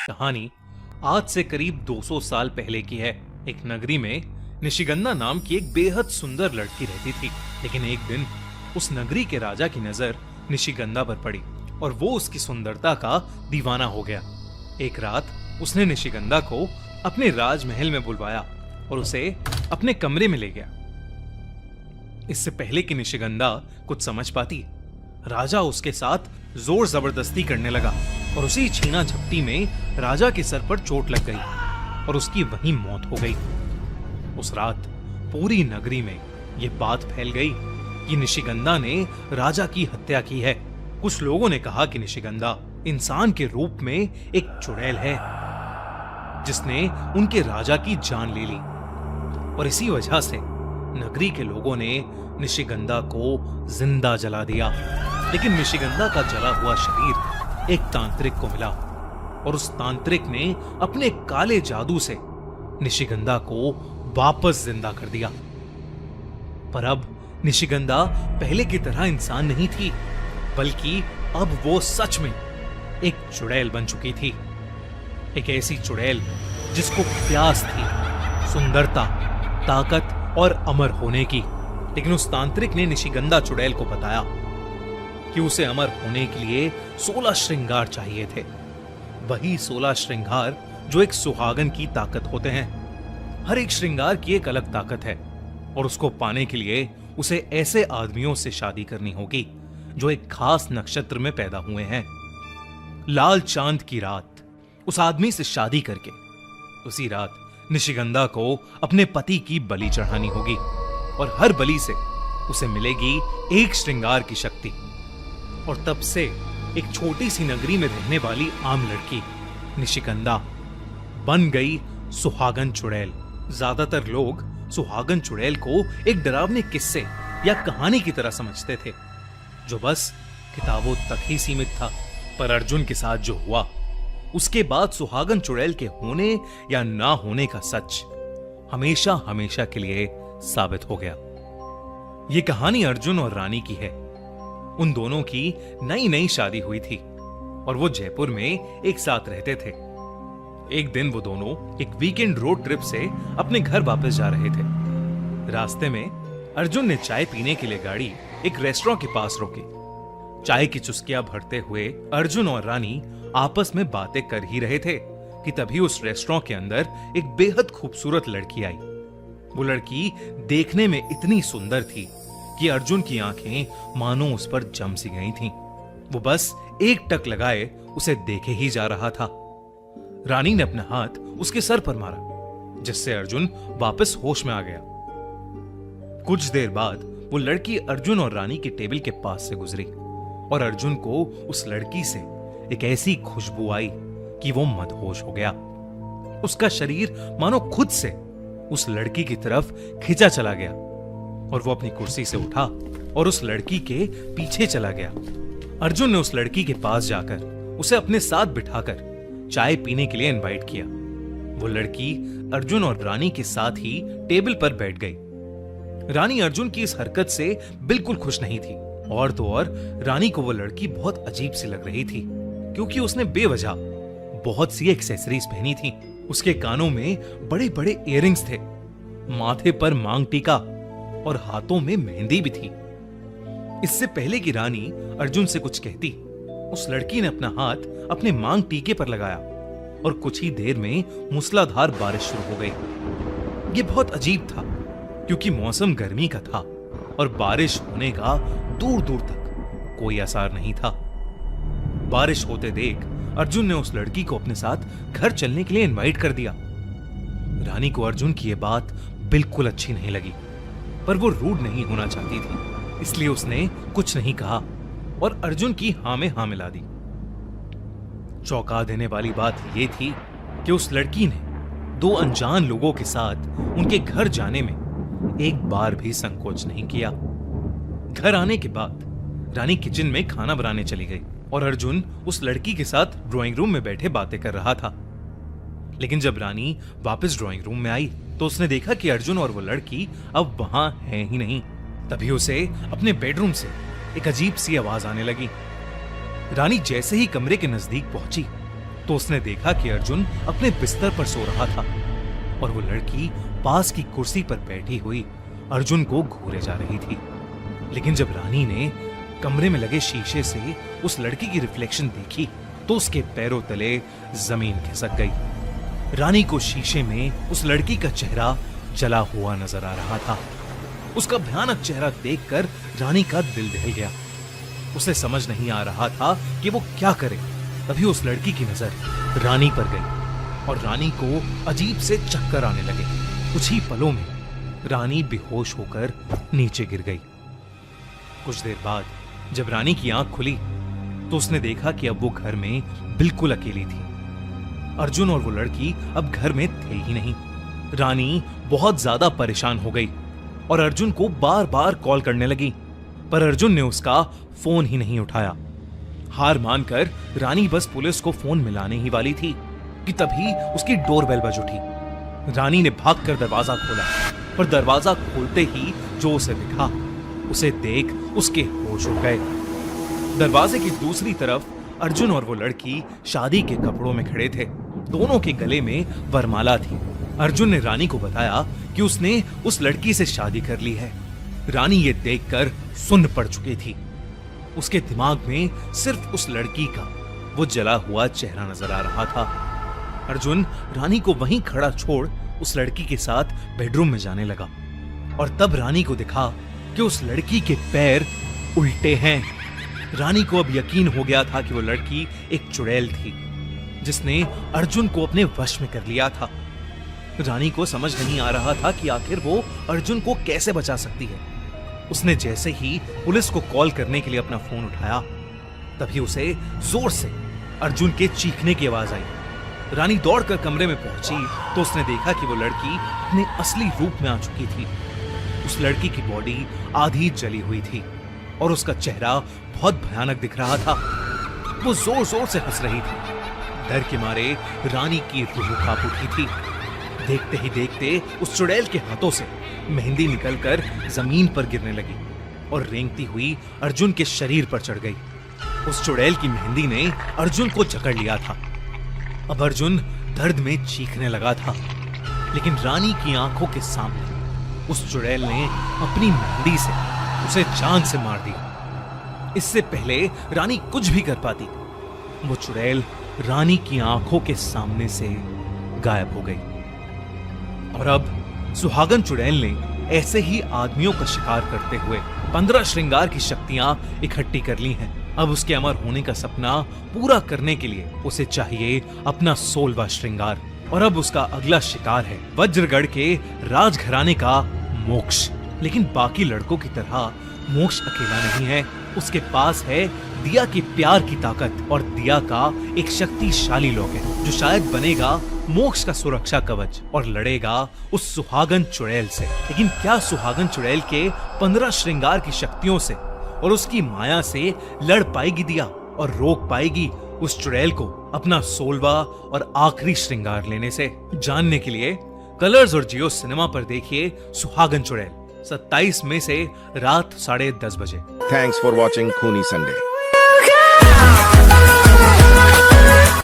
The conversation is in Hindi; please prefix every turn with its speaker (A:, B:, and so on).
A: कहानी आज से करीब 200 साल पहले की है। एक नगरी में निशिगंधा नाम की एक बेहद सुंदर लड़की रहती थी। लेकिन एक दिन उस नगरी के राजा की नजर निशिगंधा पर पड़ी और वो उसकी सुंदरता का दीवाना हो गया। एक रात उसने निशिगंधा को अपने राजमहल में बुलवाया और उसे अपने कमरे में ले गया। इससे पहले कि निशिगंधा कुछ समझ पाती, राजा उसके साथ जोर जबरदस्ती करने लगा और उसी छीना झपटी में राजा के सर पर चोट लग गई और उसकी वहीं मौत हो गई। उस रात पूरी नगरी में यह बात फैल गई कि निशिगंधा ने राजा की हत्या की है। कुछ लोगों ने कहा कि निशिगंधा इंसान के रूप में एक चुड़ैल है जिसने उनके राजा की जान ले ली और इसी वजह से नगरी के लोगों ने निशिगंधा को जिंदा जला दिया। लेकिन निशिगंधा का जला हुआ शरीर एक तांत्रिक को मिला और उस तांत्रिक ने अपने काले जादू से निशिगंधा को वापस जिंदा कर दिया। पर अब निशिगंधा पहले की तरह इंसान नहीं थी, बल्कि अब वो सच में एक चुड़ैल बन चुकी थी। एक ऐसी चुड़ैल जिसको प्यास थी सुंदरता, ताकत और अमर होने की। लेकिन उस तांत्रिक ने निशिगंधा चुड़ैल को बताया कि उसे अमर होने के लिए 16 श्रृंगार चाहिए थे। वही 16 श्रृंगार जो एक सुहागन की ताकत होते हैं। हर एक श्रृंगार की एक अलग ताकत है और उसको पाने के लिए उसे ऐसे आदमियों से शादी करनी होगी जो एक खास नक्षत्र में पैदा हुए हैं। लाल चांद की रात उस आदमी से शादी करके उसी रात निशिगंधा को अपने पति की बलि चढ़ानी होगी और हर बलि से उसे मिलेगी एक श्रृंगार की शक्ति। और तब से एक छोटी सी नगरी में रहने वाली आम लड़की निशिगंधा बन गई सुहागन चुड़ैल। ज्यादातर लोग सुहागन चुड़ैल को एक डरावने किस्से या कहानी की तरह समझते थे जो बस किताबों तक ही सीमित था। पर अर्जुन के साथ जो हुआ उसके बाद सुहागन चुड़ैल के होने या ना होने का सच हमेशा हमेशा के लिए साबित हो गया। यह कहानी अर्जुन और रानी की है। उन दोनों की नई नई शादी हुई थी और वो जयपुर में एक साथ रहते थे। एक दिन वो दोनों एक वीकेंड रोड ट्रिप से अपने घर वापस जा रहे थे। रास्ते में अर्जुन ने चाय पीने के लिए गाड़ी एक रेस्टोरेंट के पास रोकी। चाय की चुस्कियां भरते हुए अर्जुन और रानी आपस में बातें कर ही रहे थे कि तभी उस रेस्टोरेंट के अंदर एक बेहद खूबसूरत लड़की आई। वो लड़की देखने में इतनी सुंदर थी कि अर्जुन की आंखें मानो उस पर जम सी गई थीं। वो बस एक टक लगाए उसे देखे ही जा रहा था। रानी ने अपना हाथ उसके सर पर मारा जिससे अर्जुन वापस होश में आ गया। कुछ देर बाद वो लड़की अर्जुन और रानी के टेबल के पास से गुजरी और अर्जुन को उस लड़की से एक ऐसी खुशबू आई कि वो मदहोश हो गया। उसका शरीर मानो खुद से उस लड़की की तरफ खिंचा चला गया और वो अपनी कुर्सी से उठा और उस लड़की के पीछे चला गया। अर्जुन ने उस लड़की के पास जाकर उसे अपने साथ बिठाकर चाय पीने के लिए इनवाइट किया। वो लड़की अर्जुन और रानी के साथ ही टेबल पर बैठ गई। रानी अर्जुन की इस हरकत से बिल्कुल खुश नहीं थी और तो और रानी को वो लड़की बहुत अजीब सी लग रही थी क्योंकि उसने बेवजह बहुत सी एक्सेसरीज पहनी थी। उसके कानों में बड़े बड़े इयररिंग्स थे, माथे पर मांग टीका और हाथों में मेहंदी भी थी। इससे पहले कि रानी अर्जुन से कुछ कहती, उस लड़की ने अपना हाथ अपने मांग टीके पर लगाया और कुछ ही देर में मूसलाधार बारिश शुरू हो गई। यह बहुत अजीब था क्योंकि मौसम गर्मी का था और बारिश होने का दूर दूर तक कोई आसार नहीं था। बारिश होते देख अर्जुन ने उस लड़की को अपने साथ घर चलने के लिए इनवाइट कर दिया। रानी को अर्जुन की यह बात बिल्कुल अच्छी नहीं लगी, पर वो रूड नहीं होना चाहती थी, इसलिए उसने कुछ नहीं कहा और अर्जुन की हां में हां मिला दी। चौंका देने वाली बात यह थी कि उस लड़की ने दो अनजान लोगों के साथ उनके घर जाने में एक बार भी संकोच नहीं किया। घर आने के बाद रानी किचन में खाना बनाने चली गई और अर्जुन उस लड़की के साथ ड्राइंग रूम में बैठे बातें कर रहा था। लेकिन जब रानी वापस ड्राइंग रूम में आई तो उसने देखा कि अर्जुन और वो लड़की अब वहां है ही नहीं। तभी उसे अपने बेडरूम से एक अजीब सी आवाज आने लगी। रानी जैसे ही कमरे के नजदीक पहुंची तो उसने देखा कि अर्जुन अपने बिस्तर पर सो रहा था और वो लड़की पास की कुर्सी पर बैठी हुई अर्जुन को घूरे जा रही थी। लेकिन जब रानी ने कमरे में लगे शीशे से उस लड़की की रिफ्लेक्शन देखी तो उसके पैरों तले जमीन खिसक गई। रानी को शीशे में उस लड़की का चेहरा जला हुआ नजर आ रहा था। उसका भयानक चेहरा देखकर रानी का दिल दहल गया। उसे समझ नहीं आ रहा था कि वो क्या करे। तभी उस लड़की की नजर रानी पर गई और रानी को अजीब से चक्कर आने लगे। कुछ ही पलों में रानी बेहोश होकर नीचे गिर गई। कुछ देर बाद जब रानी की आंख खुली तो उसने देखा कि अब वो घर में बिल्कुल अकेली थी। अर्जुन और वो लड़की अब घर में थे ही नहीं। रानी बहुत ज्यादा परेशान हो गई और अर्जुन को बार बार कॉल करने लगी, पर अर्जुन ने उसका फोन ही नहीं उठाया। हार मानकर रानी बस पुलिस को फोन मिलाने ही वाली थी कि तभी उसकी डोरबेल बज उठी। रानी ने भागकर दरवाजा खोला, पर दरवाजा खोलते ही जो उसे दिखा उसे देख उसके होश उड़ गए। दरवाजे की दूसरी तरफ अर्जुन और वो लड़की शादी के कपड़ों में खड़े थे। दोनों के गले में वरमाला थी। अर्जुन ने रानी को बताया कि उसने उस लड़की से शादी कर ली है। रानी ये देखकर सुन्न पड़ चुकी थी। उसके दिमाग में सिर्फ उस लड़की का वो जला हुआ चेहरा नजर आ रहा था। अर्जुन रानी को वहीं खड़ा छोड़ उस लड़की के साथ बेडरूम में जाने लगा और तब रानी को दिखा कि उस लड़की के पैर उल्टे हैं। रानी को अब यकीन हो गया था कि वो लड़की एक चुड़ैल थी जिसने अर्जुन को अपने वश में कर लिया था। रानी को समझ नहीं आ रहा था कि आखिर वो अर्जुन को कैसे बचा सकती है। उसने जैसे ही पुलिस को कॉल करने के लिए अपना फोन उठाया तभी उसे जोर से अर्जुन के चीखने की आवाज आई। रानी दौड़कर कमरे में पहुंची तो उसने देखा कि वो लड़की अपने असली रूप में आ चुकी थी। उस लड़की की बॉडी आधी जली हुई थी और उसका चेहरा बहुत भयानक दिख रहा था। वो जोर जोर से हंस रही थी। डर के मारे रानी की रूह कांप उठी थी। देखते ही देखते उस चुड़ैल के हाथों से मेहंदी निकलकर जमीन पर गिरने लगी और रेंगती हुई अर्जुन के शरीर पर चढ़ गई। उस चुड़ैल की मेहंदी ने अर्जुन को जकड़ लिया था। अब अर्जुन दर्द में चीखने लगा था, लेकिन रानी की आंखों के सामने उस चुड़ैल ने अपनी मेहंदी से उसे जान से मार दिया। इससे पहले रानी कुछ भी कर पाती, वो चुड़ैल रानी की आंखों के सामने से गायब हो गई। और अब सुहागन चुड़ैल ने ऐसे ही आदमियों का शिकार करते हुए 15 श्रृंगार की शक्तियां इकट्ठी कर ली हैं। अब उसके अमर होने का सपना पूरा करने के लिए उसे चाहिए अपना 16वां श्रृंगार। और अब उसका अगला शिकार है वज्रगढ़ के राजघराने का मोक्ष। लेकिन बाकी लड़कों की तरह मोक्ष अकेला नहीं है। उसके पास है दिया के प्यार की ताकत और दिया का एक शक्तिशाली लॉकेट जो शायद बनेगा मोक्ष का सुरक्षा कवच और लड़ेगा उस सुहागन चुड़ैल से। लेकिन क्या सुहागन चुड़ैल के 15 श्रृंगार की शक्तियों से और उसकी माया से लड़ पाएगी दिया और रोक पाएगी उस चुड़ैल को अपना 16वां और आखिरी श्रृंगार लेने से? जानने के लिए कलर्स और जियो सिनेमा पर देखिए सुहागन चुड़ैल 27 मई से रात 10:30 बजे।
B: Thanks for watching Khuni Sunday.